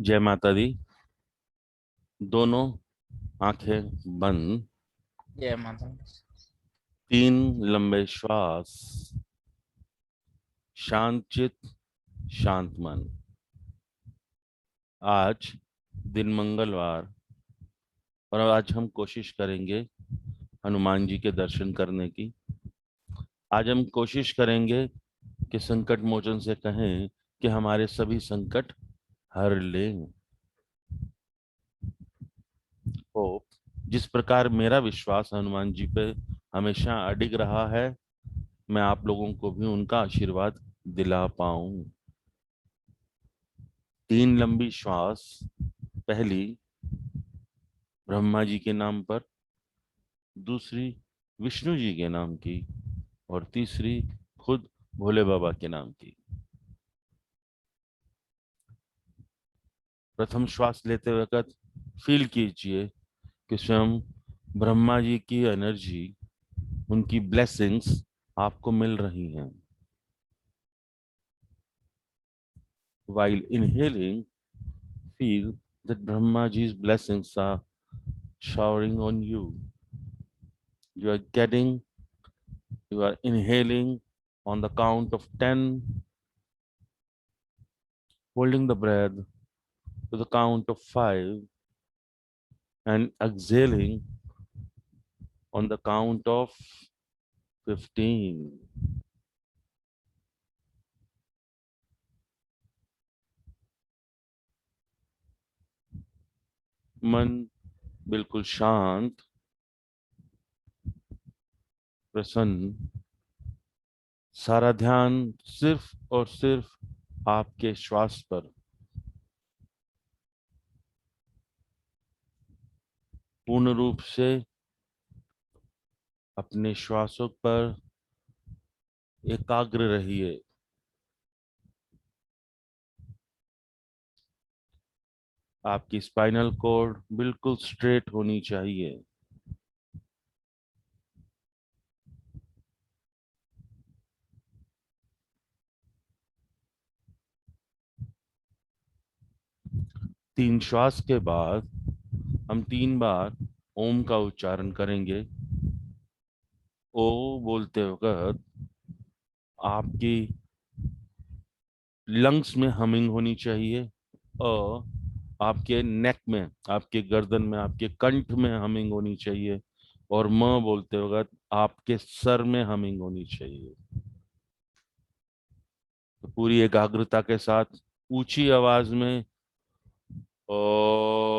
जय माता दी। दोनों आंखें बंद। जय माता दी। 3 लंबे श्वास। शांत चित, शांत मन। आज दिन मंगलवार और आज हम कोशिश करेंगे हनुमान जी के दर्शन करने की। आज हम कोशिश करेंगे कि संकट मोचन से कहें कि हमारे सभी संकट हर लें। होप जिस प्रकार मेरा विश्वास हनुमान जी पे हमेशा अडिग रहा है, मैं आप लोगों को भी उनका आशीर्वाद दिला पाऊं। 3 लंबी श्वास। पहली ब्रह्मा जी के नाम पर, दूसरी विष्णु जी के नाम की और तीसरी खुद भोले बाबा के नाम की। प्रथम श्वास लेते वक्त फील कीजिए कि स्वयं ब्रह्मा जी की एनर्जी, उनकी ब्लेसिंग्स आपको मिल रही हैं। While inhaling, feel that Brahma ji's blessings are showering on you. You are getting, you are inhaling on the count of 10, holding the breath to the count of 5, and exhaling on the count of 15. मन बिल्कुल शांत, प्रसन्न, सारा ध्यान सिर्फ और सिर्फ आपके श्वास पर। पूर्ण रूप से अपने श्वासों पर एकाग्र रहिए। आपकी स्पाइनल कॉर्ड बिल्कुल स्ट्रेट होनी चाहिए। तीन श्वास के बाद हम 3 बार ओम का उच्चारण करेंगे। ओ बोलते वक्त आपकी लंग्स में हमिंग होनी चाहिए। अ आपके नेक में, आपके गर्दन में, आपके कंठ में हमिंग होनी चाहिए। और म बोलते वक्त आपके सर में हमिंग होनी चाहिए। तो पूरी एकाग्रता के साथ ऊंची आवाज में ओ।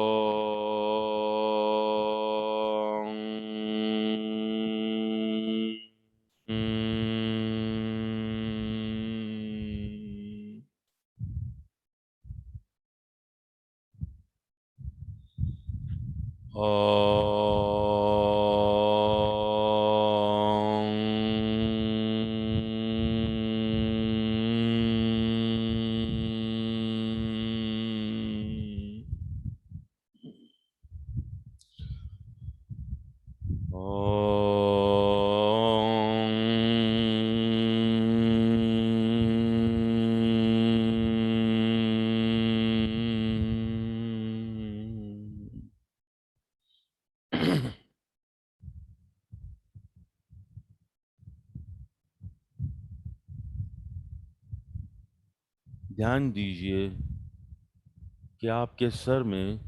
ध्यान दीजिए कि आपके सर में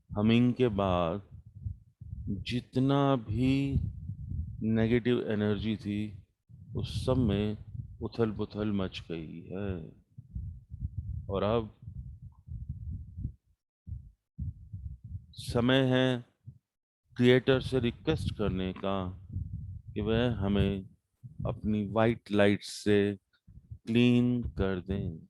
हमिंग के बाद जितना भी नेगेटिव एनर्जी थी, उस सब में उथल पुथल मच गई है। और अब समय है क्रिएटर से रिक्वेस्ट करने का कि वह हमें अपनी वाइट लाइट से क्लीन कर दें।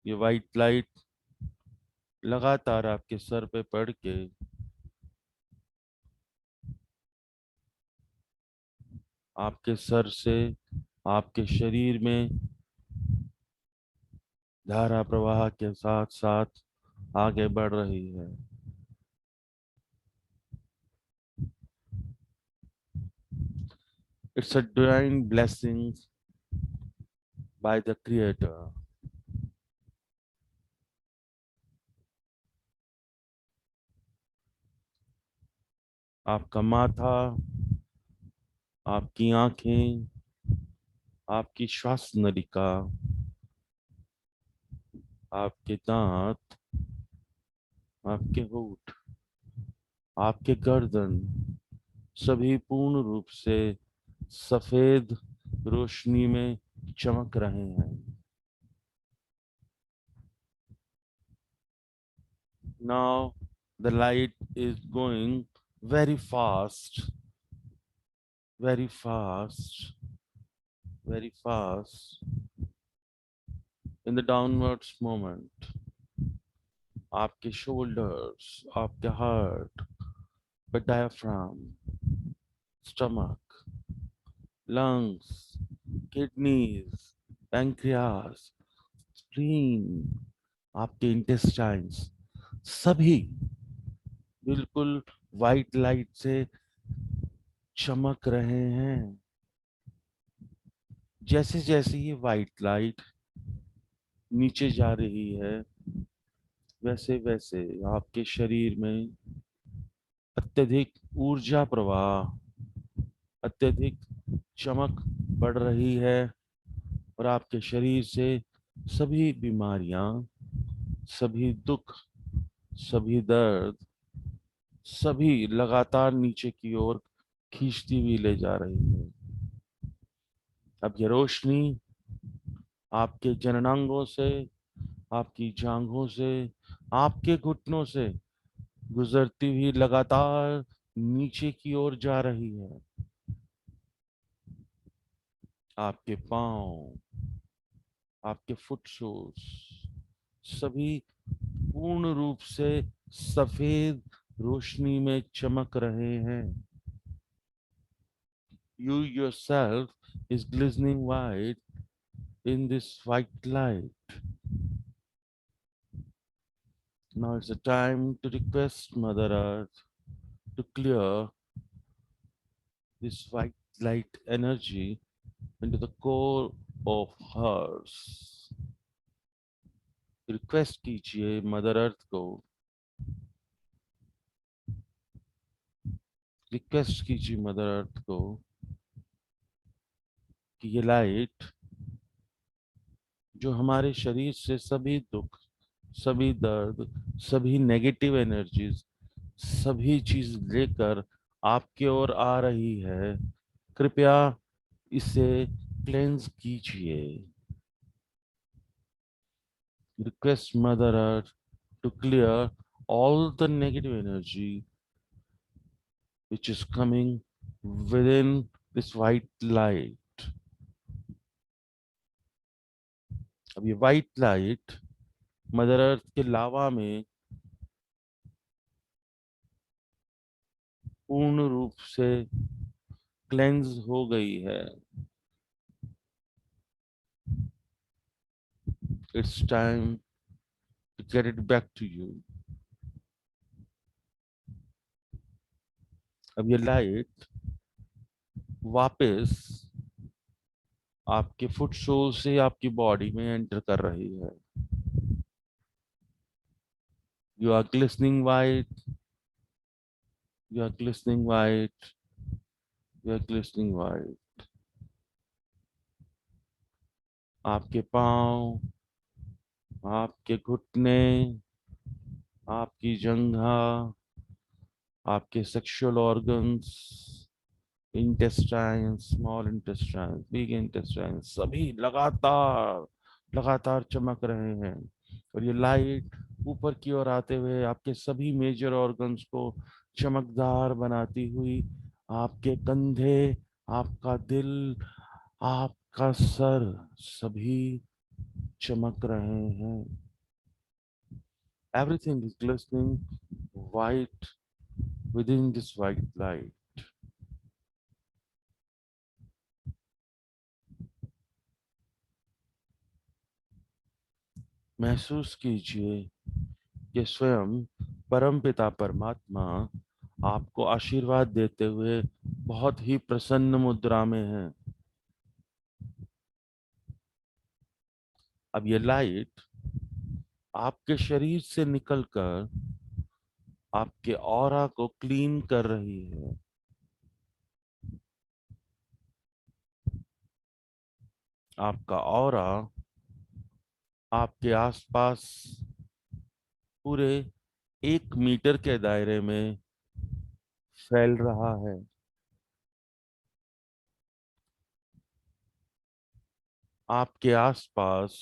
ये वाइट लाइट लगातार आपके सर पे पड़ के आपके सर से आपके शरीर में धारा प्रवाह के साथ साथ आगे बढ़ रही है। It's a divine blessing by the Creator. आपका माथा, आपकी आंखें, आपकी श्वास नलिका, आपके दांत, आपके होंठ, आपके गर्दन सभी पूर्ण रूप से सफेद रोशनी में चमक रहे हैं। Now the light is going very fast, very fast, very fast in the downwards moment. आपके shoulders, आपके heart, the diaphragm, stomach, lungs, kidneys, pancreas, spleen, आपके intestines, सभी बिल्कुल वाइट लाइट से चमक रहे हैं। जैसे जैसे ये वाइट लाइट नीचे जा रही है, वैसे वैसे आपके शरीर में अत्यधिक ऊर्जा प्रवाह, अत्यधिक चमक बढ़ रही है और आपके शरीर से सभी बीमारियां, सभी दुख, सभी दर्द, सभी लगातार नीचे की ओर खींचती हुई ले जा रही है। अब ये रोशनी आपके जननांगों से, आपकी जांघों से, आपके घुटनों से गुजरती हुई लगातार नीचे की ओर जा रही है। आपके पांव, आपके फुट शूज सभी पूर्ण रूप से सफेद रोशनी में चमक रहे हैं। You yourself is glistening white in this white light. Now it's a time to request Mother Earth to clear this white light energy into the core of hers. Request कीजिए मदर अर्थ को, request कीजिए mother earth को कि ये light जो हमारे शरीर से सभी दुख, सभी दर्द, सभी नेगेटिव एनर्जीज, सभी चीज लेकर आपकी ओर आ रही है, कृपया इसे क्लेंस कीजिए। Request Mother Earth to clear all the negative energy which is coming within this white light. अब ये white light मदर अर्थ के लावा में पूर्ण रूप से क्लेंस हो गई है। It's time to get it back to you. अब ये लाइट वापस आपके फुट सोल से आपकी बॉडी में एंटर कर रही है। You are glistening white. You are glistening white. You are glistening white. आपके पांव, आपके घुटने, आपकी जंघा, आपके sexual organs, intestine, small intestine, big intestine सभी लगातार लगातार चमक रहे हैं। और ये लाइट ऊपर की ओर आते हुए आपके सभी मेजर ऑर्गन्स को चमकदार बनाती हुई आपके कंधे, आपका दिल, आपका सर सभी चमक रहे हैं। Everything is glistening white within this white light. महसूस कीजिए कि स्वयं परमपिता परमात्मा आपको आशीर्वाद देते हुए बहुत ही प्रसन्न मुद्रा में है। अब ये लाइट आपके शरीर से निकलकर आपके ऑरा को क्लीन कर रही है। आपका ऑरा आपके आसपास पूरे 1 मीटर के दायरे में फैल रहा है। आपके आसपास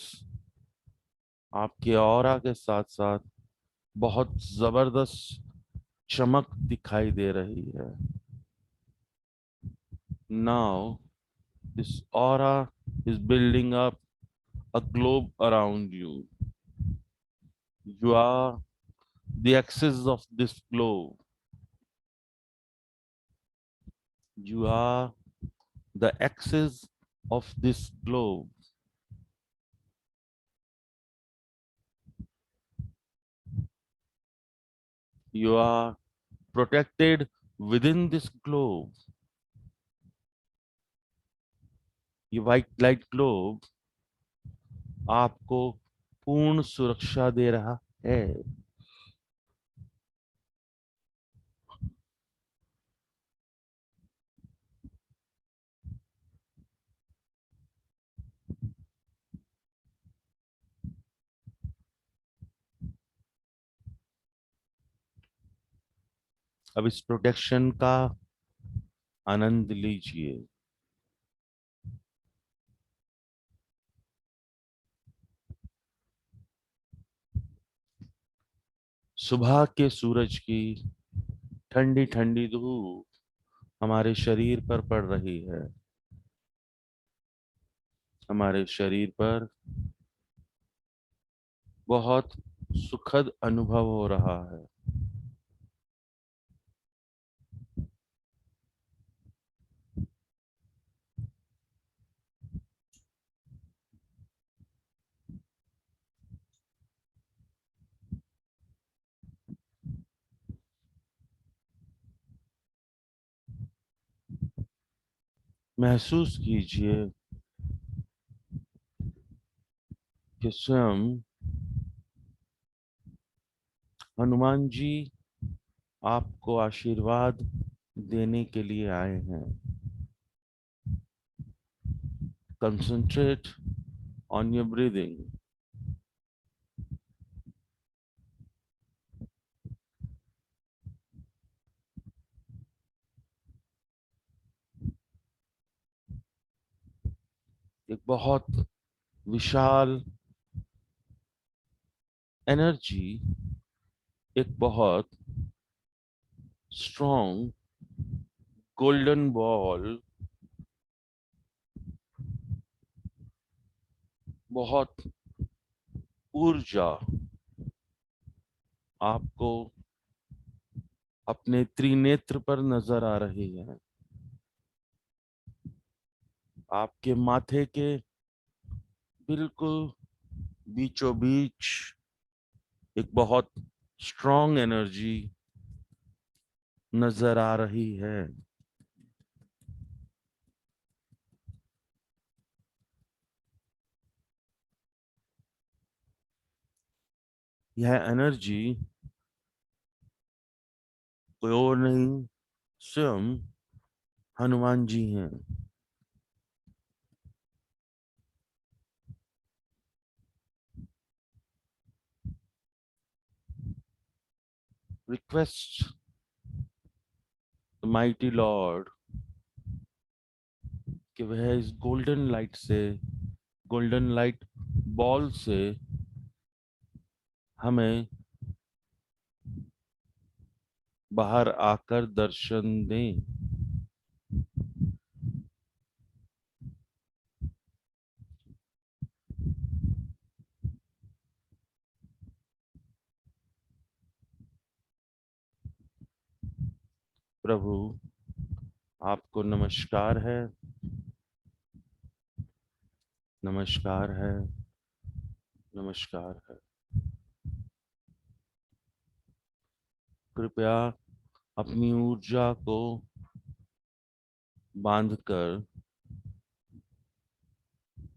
आपके ऑरा के साथ साथ बहुत जबरदस्त चमक दिखाई दे रही है। Now this aura is building up a globe around you. You are the axis of this globe. You are the axis of this globe. You are protected within this globe. ये व्हाइट लाइट ग्लोब आपको पूर्ण सुरक्षा दे रहा है। अब इस protection का आनंद लीजिए। सुबह के सूरज की ठंडी ठंडी धूप हमारे शरीर पर पड़ रही है। हमारे शरीर पर बहुत सुखद अनुभव हो रहा है। महसूस कीजिए कि स्वयं हनुमान जी आपको आशीर्वाद देने के लिए आए हैं। Concentrate on your breathing. एक बहुत विशाल एनर्जी, एक बहुत स्ट्रॉन्ग गोल्डन बॉल, बहुत ऊर्जा आपको अपने त्रिनेत्र पर नजर आ रही है। आपके माथे के बिल्कुल बीचों बीच एक बहुत स्ट्रॉन्ग एनर्जी नजर आ रही है। यह एनर्जी कोई और नहीं, स्वयं हनुमान जी हैं। रिक्वेस्ट द माइटी लॉर्ड कि वह इस गोल्डन लाइट से, गोल्डन लाइट बॉल से हमें बाहर आकर दर्शन दें। प्रभु, आपको नमस्कार है, नमस्कार है, नमस्कार है। कृपया अपनी ऊर्जा को बांधकर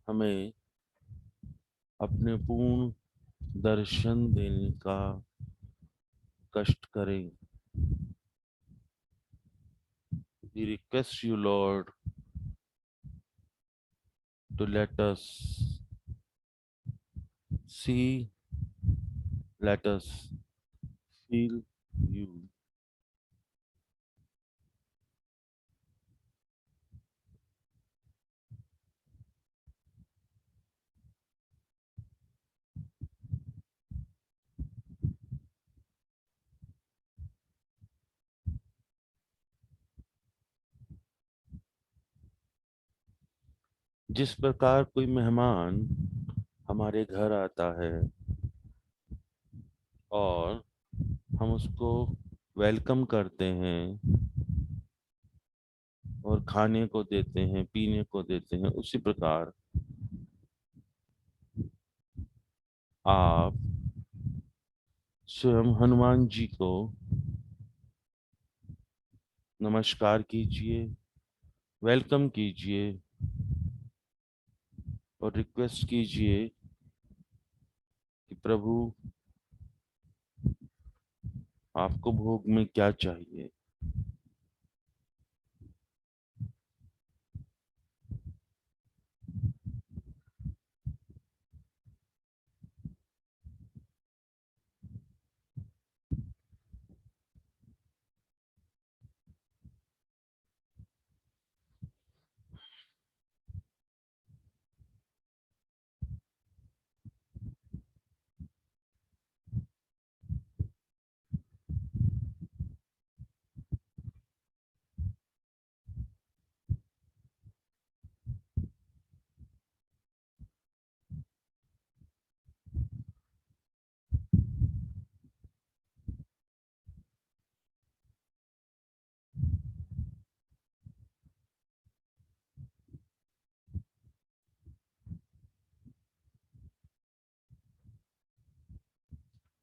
हमें अपने पूर्ण दर्शन देने का कष्ट करें। We request you, Lord, to let us see, let us feel you. जिस प्रकार कोई मेहमान हमारे घर आता है और हम उसको वेलकम करते हैं और खाने को देते हैं, पीने को देते हैं, उसी प्रकार आप स्वयं हनुमान जी को नमस्कार कीजिए, वेलकम कीजिए और रिक्वेस्ट कीजिए कि प्रभु आपको भोग में क्या चाहिए।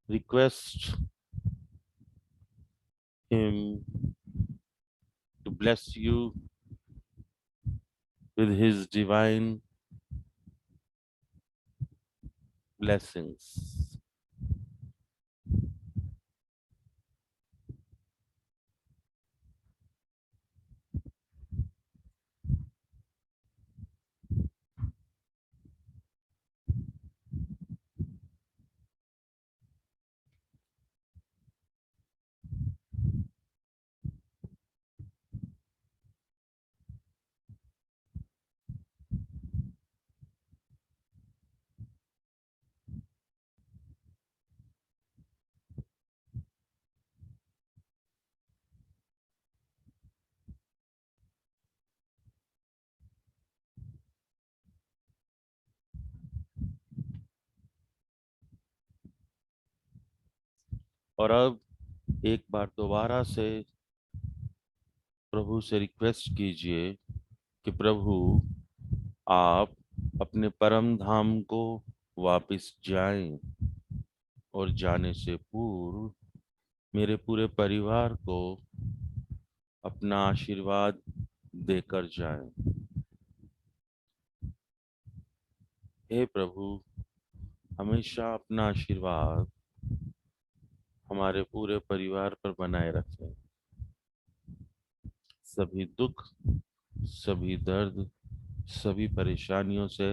Request him to bless you with his divine blessings. और अब एक बार दोबारा से प्रभु से रिक्वेस्ट कीजिए कि प्रभु आप अपने परम धाम को वापस जाएं और जाने से पूर्व मेरे पूरे परिवार को अपना आशीर्वाद देकर जाएं। हे प्रभु, हमेशा अपना आशीर्वाद हमारे पूरे परिवार पर बनाए रखें। सभी दुख, सभी दर्द, सभी परेशानियों से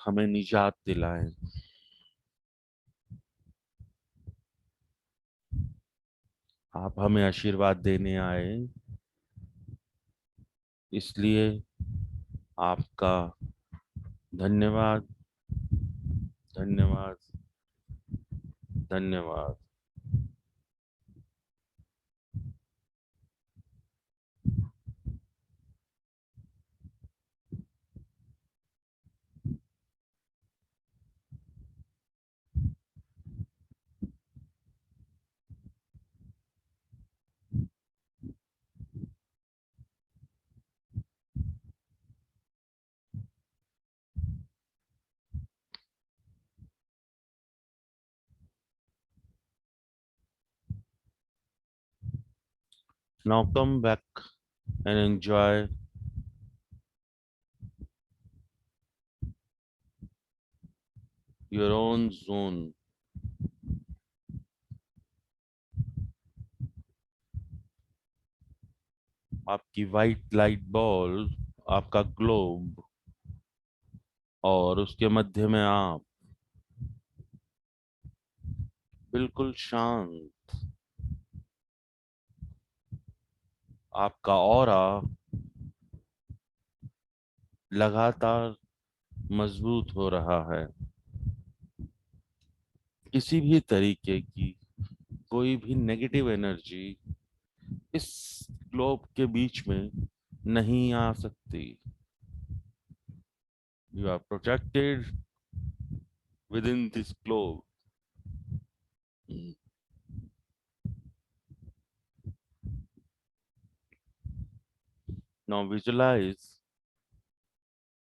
हमें निजात दिलाएं। आप हमें आशीर्वाद देने आए, इसलिए आपका धन्यवाद, धन्यवाद, धन्यवाद। Now come back and enjoy your own zone. आपकी वाइट लाइट बॉल, आपका ग्लोब, और उसके मध्य में आप बिल्कुल शांत। आपका ऑरा लगातार मजबूत हो रहा है। किसी भी तरीके की कोई भी नेगेटिव एनर्जी इस ग्लोब के बीच में नहीं आ सकती। You are protected within this globe. Now visualise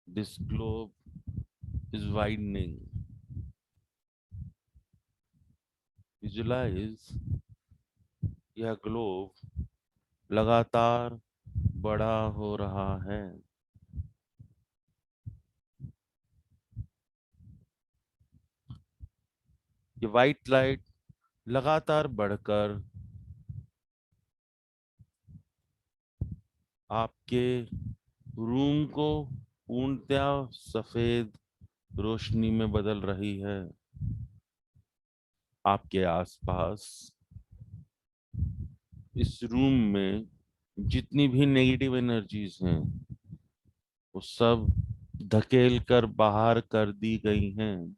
this globe is widening. Visualize यह ग्लोब लगातार बड़ा हो रहा है। ये वाइट लाइट लगातार बढ़कर आपके रूम को पूर्णतया सफेद रोशनी में बदल रही है। आपके आसपास इस रूम में जितनी भी नेगेटिव एनर्जीज हैं वो सब धकेल कर बाहर कर दी गई हैं।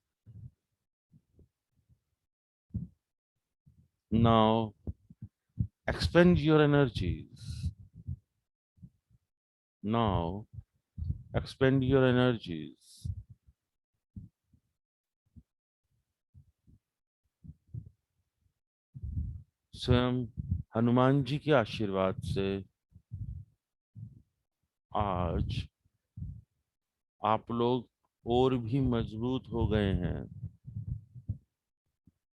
Now expend your energies. Now expend your energies. स्वयं हनुमान जी के आशीर्वाद से आज आप लोग और भी मजबूत हो गए हैं।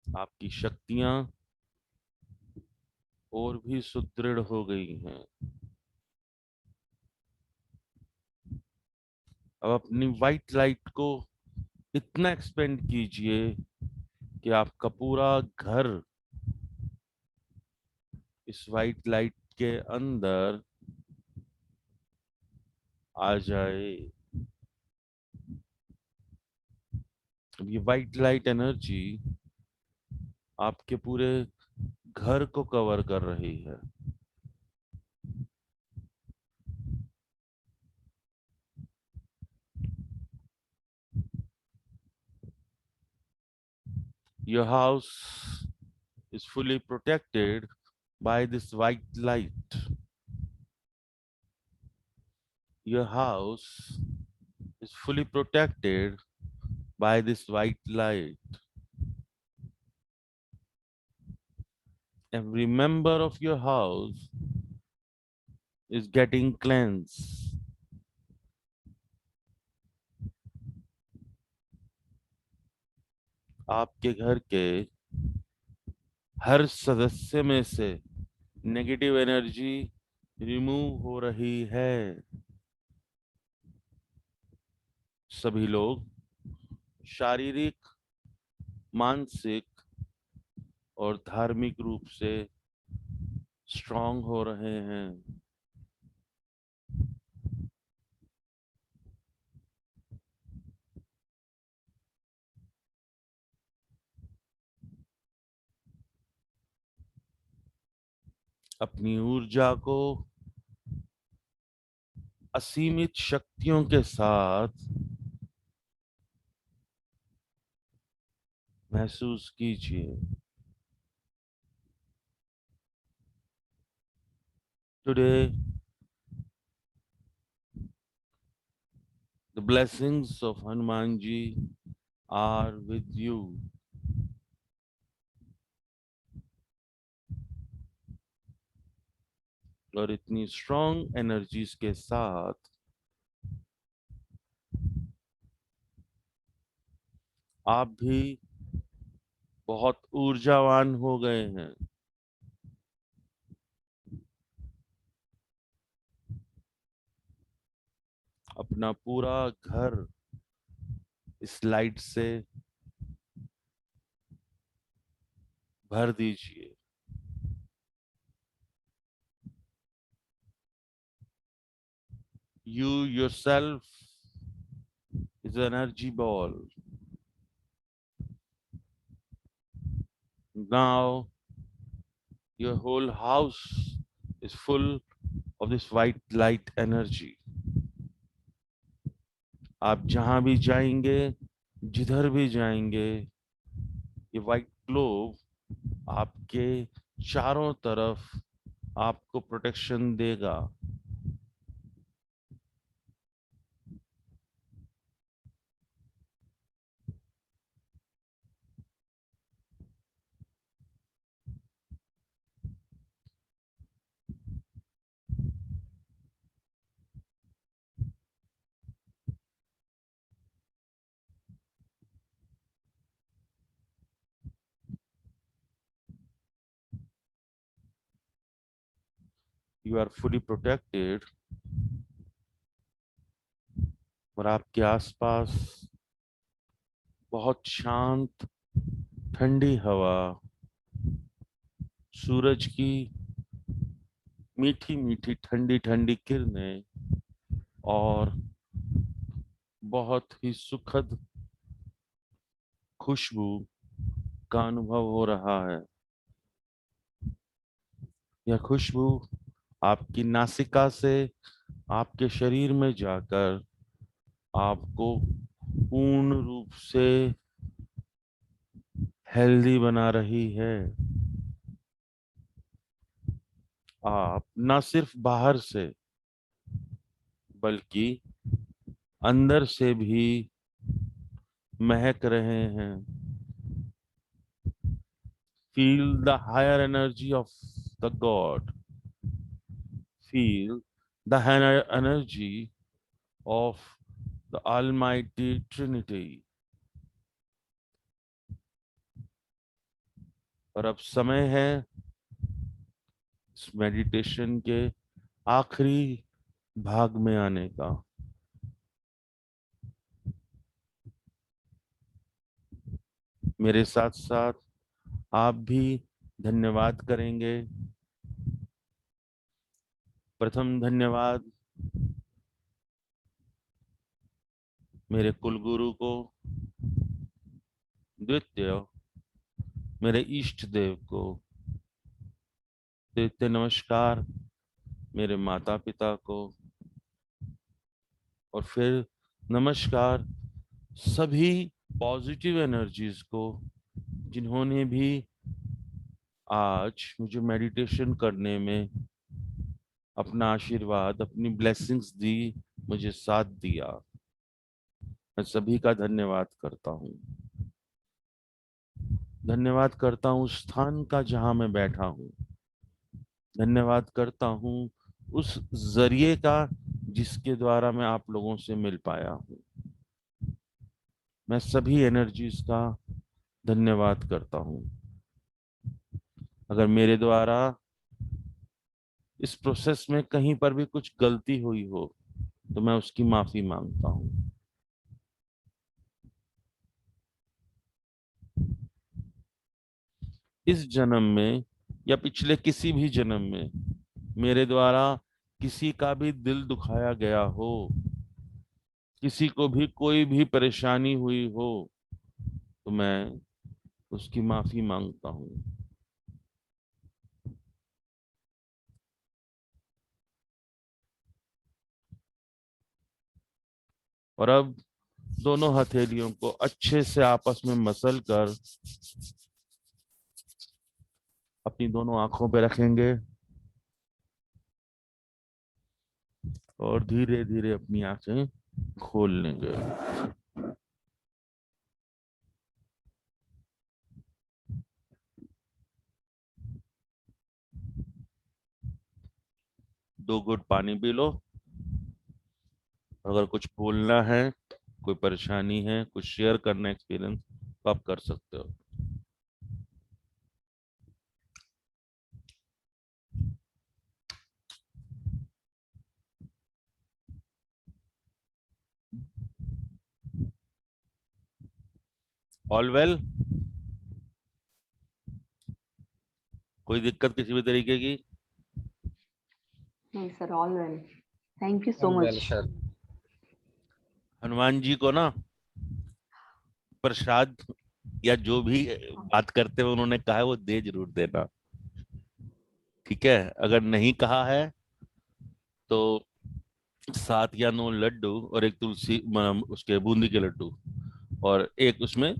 आपकी शक्तियां और भी सुदृढ़ हो गई हैं। अब अपनी वाइट लाइट को इतना एक्सपेंड कीजिए कि आपका पूरा घर इस वाइट लाइट के अंदर आ जाए। अब ये वाइट लाइट एनर्जी आपके पूरे घर को कवर कर रही है। Your house is fully protected by this white light. Your house is fully protected by this white light. Every member of your house is getting cleansed. आपके घर के हर सदस्य में से नेगेटिव एनर्जी रिमूव हो रही है। सभी लोग शारीरिक, मानसिक और धार्मिक रूप से स्ट्रांग हो रहे हैं। अपनी ऊर्जा को असीमित शक्तियों के साथ महसूस कीजिए। Today the blessings of Hanuman ji are with you. और इतनी स्ट्रॉन्ग एनर्जीज के साथ आप भी बहुत ऊर्जावान हो गए हैं। अपना पूरा घर इस लाइट से भर दीजिए। You yourself is an energy ball. Now your whole house is full of this white light energy. आप जहां भी जाएंगे, जिधर भी जाएंगे, ये व्हाइट ग्लोब आपके चारों तरफ आपको प्रोटेक्शन देगा। You are fully protected. और आपके आसपास बहुत शांत ठंडी हवा, सूरज की मीठी मीठी ठंडी ठंडी किरणें और बहुत ही सुखद खुशबू का अनुभव हो रहा है। यह खुशबू आपकी नासिका से आपके शरीर में जाकर आपको पूर्ण रूप से हेल्दी बना रही है। आप न सिर्फ बाहर से बल्कि अंदर से भी महक रहे हैं। Feel the higher energy of the God. Feel the higher energy of the Almighty Trinity. और अब समय है इस मेडिटेशन के आखिरी भाग में आने का। मेरे साथ साथ आप भी धन्यवाद करेंगे। प्रथम धन्यवाद मेरे कुलगुरु को, द्वितीय मेरे इष्ट देव को, तृतीय नमस्कार मेरे माता पिता को, और फिर नमस्कार सभी पॉजिटिव एनर्जीज को जिन्होंने भी आज मुझे मेडिटेशन करने में अपना आशीर्वाद, अपनी ब्लेसिंग्स दी, मुझे साथ दिया। मैं सभी का धन्यवाद करता हूँ। धन्यवाद करता हूँ स्थान का जहां मैं बैठा हूँ। धन्यवाद करता हूँ उस जरिए का जिसके द्वारा मैं आप लोगों से मिल पाया हूँ। मैं सभी एनर्जीज का धन्यवाद करता हूँ। अगर मेरे द्वारा इस प्रोसेस में कहीं पर भी कुछ गलती हुई हो तो मैं उसकी माफी मांगता हूँ। इस जन्म में या पिछले किसी भी जन्म में मेरे द्वारा किसी का भी दिल दुखाया गया हो, किसी को भी कोई भी परेशानी हुई हो, तो मैं उसकी माफी मांगता हूँ। और अब दोनों हथेलियों को अच्छे से आपस में मसल कर अपनी दोनों आंखों पे रखेंगे और धीरे धीरे अपनी आंखें खोल लेंगे। दो घुट पानी पी लो। अगर कुछ बोलना है, कोई परेशानी है, कुछ शेयर करना एक्सपीरियंस, तो आप कर सकते हो। All well. कोई दिक्कत किसी भी तरीके की? नहीं sir, all well, thank you so All well, much. sir. Hanuman ji को ना प्रसाद या जो भी बात करते हुए उन्होंने कहा है वो दे जरूर देना, ठीक है? अगर नहीं कहा है तो 7 या 9 लड्डू और एक तुलसी उसके बूंदी के लड्डू और एक उसमें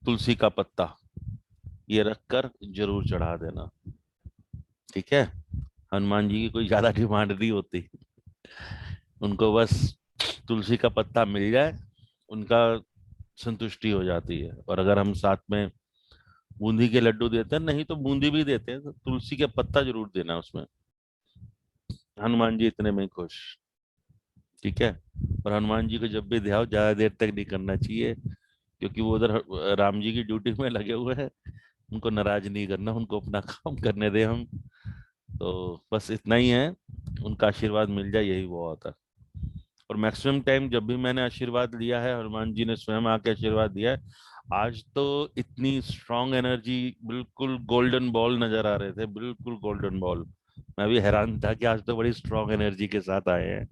तुलसी का पत्ता ये रखकर जरूर चढ़ा देना, ठीक है? हनुमान जी की कोई ज्यादा डिमांड नहीं होती, उनको बस तुलसी का पत्ता मिल जाए उनका संतुष्टि हो जाती है। और अगर हम साथ में बूंदी के लड्डू देते हैं, नहीं तो बूंदी भी देते हैं, तो तुलसी के पत्ता जरूर देना उसमें, हनुमान जी इतने में ही खुश, ठीक है? और हनुमान जी को जब भी ध्यान ज्यादा देर तक नहीं करना चाहिए, क्योंकि वो उधर राम जी की ड्यूटी में लगे हुए हैं, उनको नाराज नहीं करना, उनको अपना काम करने दे हम। तो बस इतना ही है, उनका आशीर्वाद मिल जाए यही बहुत है। और मैक्सिमम टाइम जब भी मैंने आशीर्वाद लिया है, हनुमान जी ने स्वयं आके आशीर्वाद दिया है। आज तो इतनी स्ट्रांग एनर्जी, बिल्कुल गोल्डन बॉल नजर आ रहे थे, बिल्कुल गोल्डन बॉल। मैं भी हैरान था कि आज तो बड़ी स्ट्रांग एनर्जी के साथ आए हैं।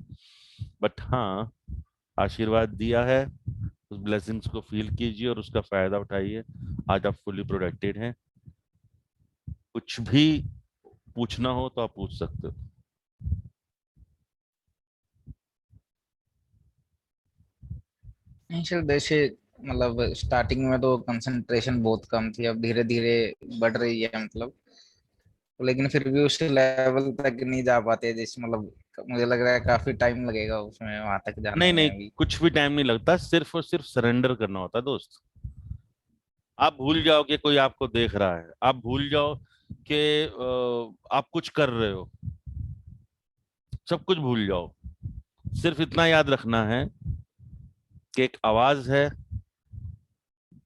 बट हाँ, आशीर्वाद दिया है, उस ब्लेसिंग्स को फील कीजिए और उसका फायदा उठाइए। आज आप फुली प्रोटेक्टेड हैं, कुछ भी पूछना हो तो आप पूछ सकते हो। नहीं सर, जैसे मतलब स्टार्टिंग में तो कंसंट्रेशन बहुत कम थी, अब धीरे धीरे बढ़ रही है मतलब। लेकिन फिर भी उस लेवल तक नहीं जा पाते, जैसे मतलब मुझे लग रहा है काफी टाइम लगेगा उसमें, वहां तक जाने नहीं में नहीं, अभी। कुछ भी टाइम नहीं लगता, सिर्फ और सिर्फ सरेंडर करना होता है दोस्त। आप भूल जाओ कि कोई आपको देख रहा है, आप भूल जाओ कि आप कुछ कर रहे हो, सब कुछ भूल जाओ। सिर्फ इतना याद रखना है कि एक आवाज है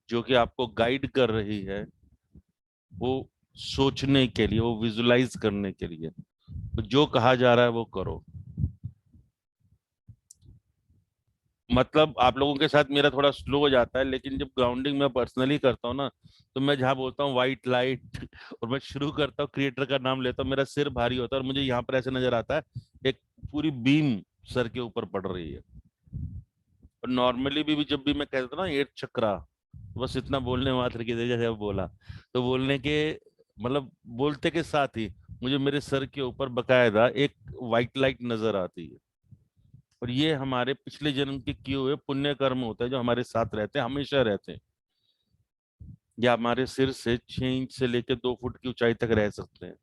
जो कि आपको गाइड कर रही है, वो सोचने के लिए, वो विजुलाइज करने के लिए। तो जो कहा जा रहा है वो करो। मतलब आप लोगों के साथ मेरा थोड़ा स्लो हो जाता है, लेकिन जब ग्राउंडिंग मैं पर्सनली करता हूँ ना, तो मैं जहाँ बोलता हूँ व्हाइट लाइट और मैं शुरू करता हूँ क्रिएटर का नाम लेता हूँ, मेरा सिर भारी होता है और मुझे यहाँ पर ऐसे नजर आता है एक पूरी बीम सर के ऊपर पड़ रही है। और नॉर्मली भी जब भी मैं कहता हूँ ना 8 चक्रा, बस इतना बोलने मात्र की जैसे अब बोला, तो बोलने के मतलब बोलते के साथ ही मुझे मेरे सर के ऊपर बकायदा एक व्हाइट लाइट नजर आती है। और ये हमारे पिछले जन्म के किए हुए पुण्य कर्म होते हैं जो हमारे साथ रहते हैं, हमेशा रहते हैं। या हमारे सिर से 6 इंच से लेकर 2 फुट की ऊंचाई तक रह सकते हैं।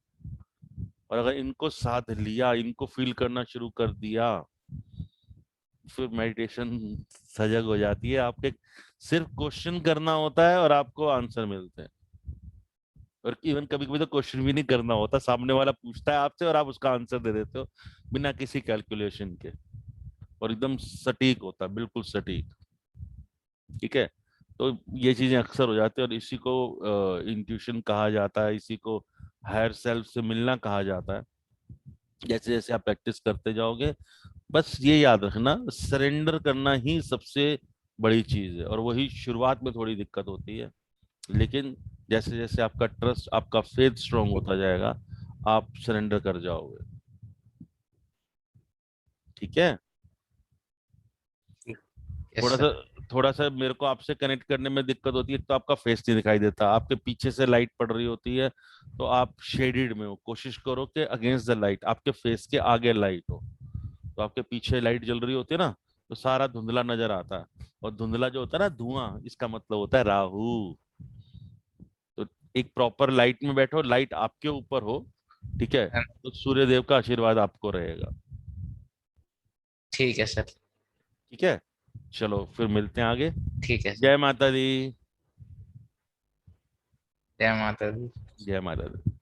और अगर इनको साध लिया, इनको फील करना शुरू कर दिया, फिर मेडिटेशन सजग हो जाती है। आपके सिर्फ क्वेश्चन करना होता है और आपको आंसर मिलते हैं। और इवन कभी कभी तो क्वेश्चन भी नहीं करना होता, सामने वाला पूछता है आपसे और आप उसका आंसर दे देते हो बिना किसी कैलकुलेशन के। और एकदम सटीक होता है, बिल्कुल सटीक, ठीक है? तो ये चीजें अक्सर हो जाती है और इसी को इंट्यूशन कहा जाता है, इसी को हायर सेल्फ से मिलना कहा जाता है। जैसे जैसे आप प्रैक्टिस करते जाओगे, बस ये याद रखना, सरेंडर करना ही सबसे बड़ी चीज है। और वही शुरुआत में थोड़ी दिक्कत होती है, लेकिन जैसे जैसे आपका ट्रस्ट, आपका फेथ स्ट्रांग होता जाएगा, आप सरेंडर कर जाओगे, ठीक है? यस थोड़ा सा सर। थोड़ा सा मेरे को आपसे कनेक्ट करने में दिक्कत होती है, तो आपका फेस नहीं दिखाई देता, आपके पीछे से लाइट पड़ रही होती है, तो आप शेडेड में हो, कोशिश करो कि अगेंस्ट द लाइट, आपके फेस के आगे लाइट हो। तो आपके पीछे लाइट जल रही होती है ना, तो सारा धुंधला नजर आता है। और धुंधला जो होता है ना, धुआं, इसका मतलब होता है राहु। तो एक प्रॉपर लाइट में बैठो, लाइट आपके ऊपर हो, ठीक है? तो सूर्य देव का आशीर्वाद आपको रहेगा, ठीक है सर। ठीक है? चलो फिर मिलते हैं आगे। ठीक है सर। जय माता दी। जय माता दी। जय माता दी।